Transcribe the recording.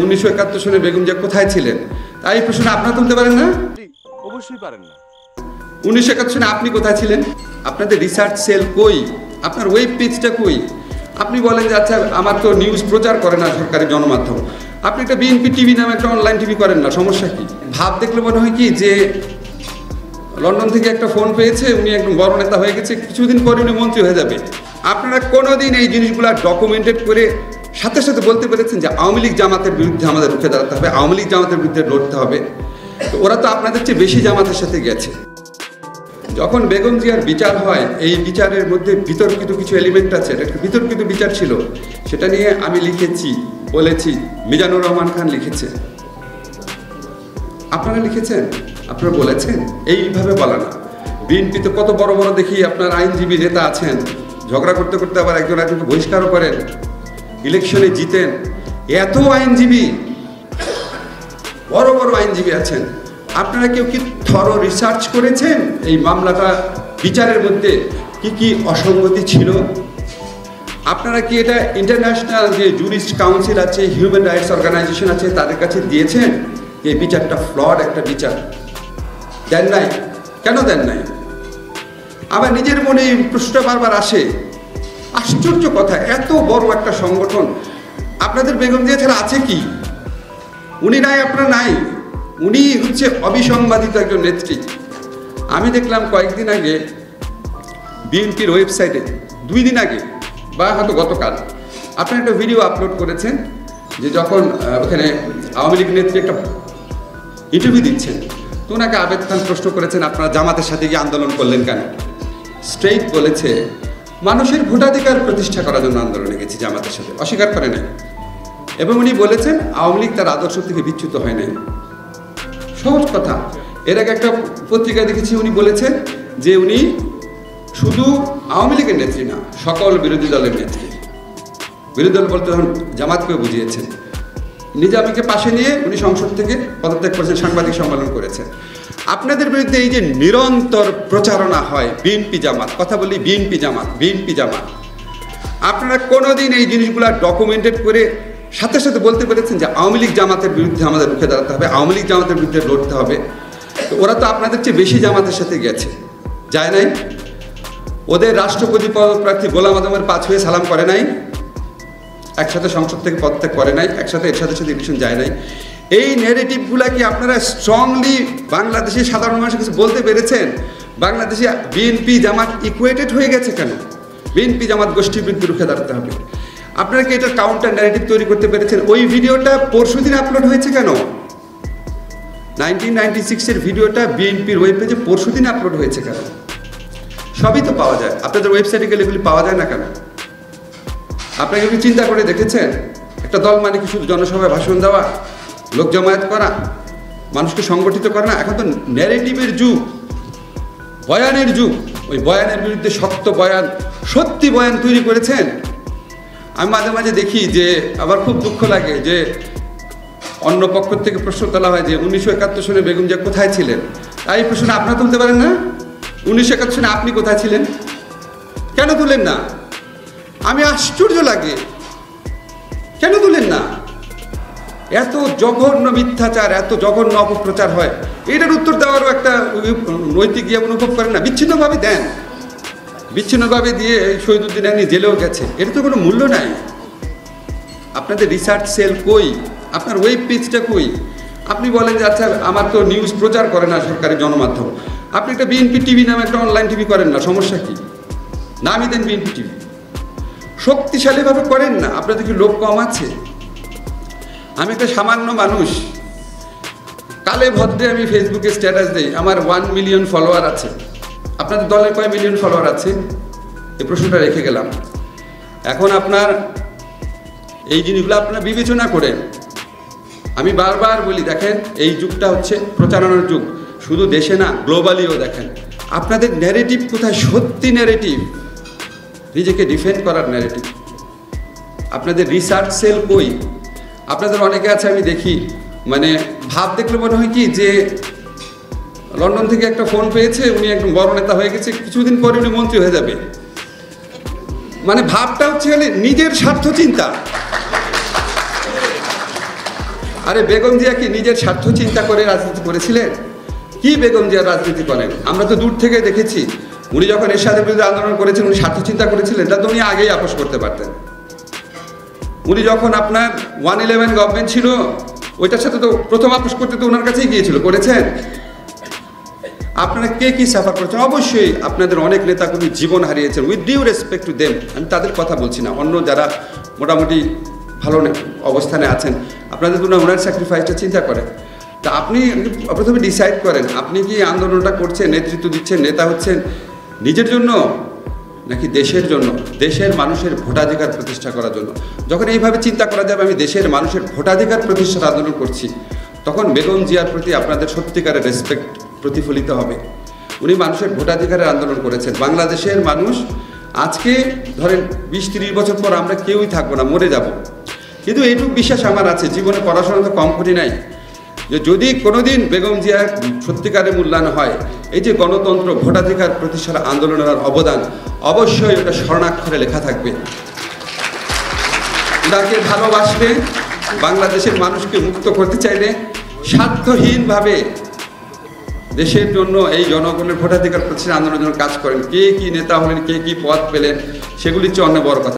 1971 সনে বেগম জিয়া কোথায় ছিলেন, তাই এই প্রশ্ন আপনারা তুলতে পারেন না? অবশ্যই পারেন না। 1971 সনে আপনি কোথায় ছিলেন? আপনাদের রিসার্চ সেল কই? আপনার ওয়েব পেজটা কই? আপনি বলেন যে আচ্ছা আমার তো নিউজ প্রচার করে না সরকারি গণমাধ্যম, আপনি একটা বিএনপি টিভি নামে একটা অনলাইন টিভি করেন না, সমস্যা কি? ভাব দেখলে মনে হয় কি যে লন্ডন থেকে একটা ফোন পেয়েছে, উনি একদম বড় নেতা হয়ে গেছে, কিছুদিন পরে উনি মন্ত্রী হয়ে যাবে। আপনারা কোনোদিন এই জিনিসগুলো ডকুমেন্টেড করে সাথে সাথে বলতে পেরেছেন যে আওয়ামী লীগ জামাতের বিরুদ্ধে আমাদের রুখে দাঁড়াতে হবে, আওয়ামী লীগ জামাতের বিরুদ্ধে লড়তে হবে? তো ওরা তো আপনাদের চেয়ে বেশি জামাতের সাথে গেছে। যখন বেগম জিয়ার বিচার হয়, এই বিচারের মধ্যে বিতর্কিত কিছু এলিমেন্ট আছে, এটা একটা বিতর্কিত বিচার ছিল, সেটা নিয়ে আমি লিখেছি, বলেছি, মিজানুর রহমান খান লিখেছে, আপনারা লিখেছেন, আপনারা বলেছেন। এইভাবে বলা না। বিএনপিতে কত বড় বড় দেখি আপনার আইনজীবী নেতা আছেন, ঝগড়া করতে করতে আবার একজন একজনকে বহিষ্কারও করেন, ইলেকশনে জিতেন। এত আইনজীবী, বড় বড় আইনজীবী আছেন, আপনারা কেউ কি থরো রিসার্চ করেছেন এই মামলাটা বিচারের মধ্যে কি কি অসঙ্গতি ছিল? আপনারা কি এটা ইন্টারন্যাশনাল যে জুরিস্ট কাউন্সিল আছে, হিউম্যান রাইটস অর্গানাইজেশন আছে, তাদের কাছে দিয়েছেন যে বিচারটা ফ্লড একটা বিচার? দেন নাই। কেন দেন নাই? আবার নিজের মনে এই প্রশ্নটা বারবার আসে। আশ্চর্য কথা, এত বড় একটা সংগঠন, আপনাদের বেগম জিয়া ছাড়া আছে কি? উনি নাই, আপনারা নাই। উনি হচ্ছে অবিসংবাদিত একজন নেত্রী। আমি দেখলাম কয়েকদিন আগে বিএনপির ওয়েবসাইটে, 2 দিন আগে বা হয়তো গতকাল, আপনারা একটা ভিডিও আপলোড করেছেন যে যখন ওখানে আওয়ামী লীগ নেত্রী একটা ইন্টারভিউ দিচ্ছেন, তো ওনাকে আবেদ খান প্রশ্ন করেছেন আপনারা জামাতের সাথে গিয়ে আন্দোলন করলেন কেন? স্ট্রেইট বলেছে মানুষের ভোটাধিকার প্রতিষ্ঠা করার জন্য আন্দোলনে গেছি জামাতের সাথে, অস্বীকার করে নাই। এবং উনি বলেছেন আওয়ামী লীগ তার আদর্শ থেকে বিচ্যুত হয় নাই। সহজ কথা। এর আগে একটা পত্রিকায় দেখেছি উনি বলেছেন যে উনি শুধু আওয়ামী লীগের নেত্রী না, সকল বিরোধী দলের নেত্রী। বিরোধী দল বলতে তখন জামাতকেও বুঝিয়েছেন। নিজামীকে পাশে নিয়ে উনি সংসদ থেকে পদত্যাগ করেছেন, সাংবাদিক সম্মেলন করেছেন। আপনাদের বিরুদ্ধে এই যে নিরন্তর প্রচারণা হয় বিএনপি জামাত, কথা বলি বিএনপি জামাত, বিএনপি জামাত, আপনারা কোনোদিন এই জিনিসগুলো ডকুমেন্টেড করে সাথে সাথে বলতে পেরেছেন যে আওয়ামী লীগ জামাতের বিরুদ্ধে আমাদের রুখে দাঁড়াতে হবে, আওয়ামী লীগ জামাতের বিরুদ্ধে লড়তে হবে? তো ওরা তো আপনাদের চেয়ে বেশি জামাতের সাথে গেছে, যায় নাই? ওদের রাষ্ট্রপতি পদপ্রার্থী গোলাম আজমের 5 হয়ে সালাম করে নাই, একসাথে সংসদ থেকে পদত্যাগ করে নাই, একসাথে এর সাথে সাথে ইলেকশন যায় নাই। এই নেগেটিভগুলা কি আপনারা স্ট্রংলি বাংলাদেশের সাধারণ মানুষের কাছে বলতে পেরেছেন? বাংলাদেশে বিএনপি জামাত ইকুয়েটেড হয়ে গেছে কেন? বিএনপি জামাত গোষ্ঠীর বিরুদ্ধে রুখে দাঁড়াতে হবে। আপনারা কি এটার কাউন্টার ন্যারেটিভ তৈরি করতে পেরেছেন? ওই ভিডিওটা পরশুদিন আপলোড হয়েছে কেন? 1996-এর ভিডিওটা বিএনপির ওয়েব পেজে পরশুদিন আপলোড হয়েছে কেন? সবই তো পাওয়া যায়, আপনাদের ওয়েবসাইটে গেলে এগুলি পাওয়া যায় না কেন? আপনাকে কি চিন্তা করে দেখেছেন? একটা দল মানে কি শুধু জনসভায় ভাষণ দেওয়া, লোক জমায়েত করা, মানুষকে সংগঠিত করা না? এখন তো ন্যারেটিভের যুগ, বয়ানের যুগ। ওই বয়ানের বিরুদ্ধে শক্ত বয়ান, সত্যি বয়ান তৈরি করেছেন। আমি মাঝে মাঝে দেখি যে আবার খুব দুঃখ লাগে যে অন্য পক্ষ থেকে প্রশ্ন তোলা হয় যে 1971 সনে বেগম জিয়া কোথায় ছিলেন, তাই এই প্রশ্ন আপনারা তুলতে পারেন না? 1971 সনে আপনি কোথায় ছিলেন, কেন তুলেন না? আমি আশ্চর্য লাগে, কেন তুলেন না? এত জঘন্য মিথ্যাচার, এত জঘন্য অপপ্রচার হয়, এটার উত্তর দেওয়ারও একটা নৈতিক ইয়ে অনুভব করেন না? বিচ্ছিন্নভাবে দেন, বিচ্ছিন্নভাবে দিয়ে শহীদুদ্দিন আইনি জেলেও গেছে, এটা তো কোনো মূল্য নাই। আপনাদের রিসার্চ সেল কই? আপনার ওয়েব পেজটা কই? আপনি বলেন যে আচ্ছা আমার তো নিউজ প্রচার করে না সরকারি গণমাধ্যম, আপনি একটা বিএনপি টিভি নামে একটা অনলাইন টিভি করেন না, সমস্যা কি? নামই দেন বিএনপি টিভি, শক্তিশালীভাবে করেন না। আপনাদের কি লোক কম আছে? আমি একটা সামান্য মানুষ, কালে ভদ্রে আমি ফেসবুকে স্ট্যাটাস দিই, আমার 1 মিলিয়ন ফলোয়ার আছে। আপনাদের দলের কয় মিলিয়ন ফলোয়ার আছে? এই প্রশ্নটা রেখে গেলাম। এখন আপনার এই জিনিসগুলো আপনারা বিবেচনা করেন। আমি বারবার বলি দেখেন এই যুগটা হচ্ছে প্রচারণার যুগ, শুধু দেশে না গ্লোবালিও দেখেন আপনাদের ন্যারেটিভ কোথায়, সত্যি ন্যারেটিভ, নিজেকে ডিফেন্ড করার ন্যারেটিভ। আপনাদের রিসার্চ সেল কই? আপনাদের অনেকে আছে আমি দেখি, মানে ভাব দেখলে মনে হয় কি যে লন্ডন থেকে একটা ফোন পেয়েছে, উনি একদম বড় নেতা হয়ে গেছে, কিছুদিন পরে উনি মন্ত্রী হয়ে যাবে। মানে ভাবটা হচ্ছে নিজের স্বার্থ চিন্তা। আরে বেগম জিয়া কি নিজের স্বার্থ চিন্তা করে রাজনীতি করেছিলেন? কি বেগম জিয়া রাজনীতি করেন? আমরা তো দূর থেকে দেখেছি। উনি যখন এরশাদের বিরুদ্ধে আন্দোলন করেছেন, উনি স্বার্থ চিন্তা করেছিলেন? এটা তো উনি আগেই আপোষ করতে পারতেন। উনি যখন আপনার 111 গভর্নমেন্ট ছিল, ওইটার সাথে তো প্রথম আপোষ করতে তো ওনার কাছেই গিয়েছিল, করেছেন? আপনারা কে কি সাফার করেছেন? অবশ্যই আপনাদের অনেক নেতাকর্মী জীবন হারিয়েছেন, with due respect to them. আমি তাদের কথা বলছি না, অন্য যারা মোটামুটি ভালো অবস্থানে আছেন, আপনাদের জন্য ওনার স্যাক্রিফাইসটা চিন্তা করেন। তা আপনি প্রথমে ডিসাইড করেন, আপনি কি আন্দোলনটা করছেন, নেতৃত্ব দিচ্ছেন, নেতা হচ্ছেন নিজের জন্য নাকি দেশের জন্য, দেশের মানুষের ভোটাধিকার প্রতিষ্ঠা করার জন্য? যখন এইভাবে চিন্তা করা যাবে আমি দেশের মানুষের ভোটাধিকার প্রতিষ্ঠার আন্দোলন করছি, তখন বেগম জিয়ার প্রতি আপনাদের সত্যিকারের রেসপেক্ট প্রতিফলিত হবে। উনি মানুষের ভোটাধিকারের আন্দোলন করেছেন। বাংলাদেশের মানুষ আজকে ধরেন 20-30 বছর পর আমরা কেউই থাকবো না, মরে যাব, কিন্তু এইটুকু বিশ্বাস আমার আছে, জীবনে পড়াশোনা তো কম করি নাই, যে যদি কোনোদিন বেগম জিয়ার সত্যিকারের মূল্যায়ন হয়, এই যে গণতন্ত্র ভোটাধিকার প্রতিষ্ঠার আন্দোলনের অবদান অবশ্যই ওটা স্বর্ণাক্ষরে লেখা থাকবে। তাকে ভালোবাসলে, বাংলাদেশের মানুষকে মুক্ত করতে চাইলে স্বার্থহীনভাবে দেশের জন্য এই জনগণের ভোটাধিকার প্রতিষ্ঠার আন্দোলনের জন্য কাজ করেন। কে কি নেতা হলেন, কে কি পদ পেলেন, সেগুলির চেয়ে অনেক বড় কথা।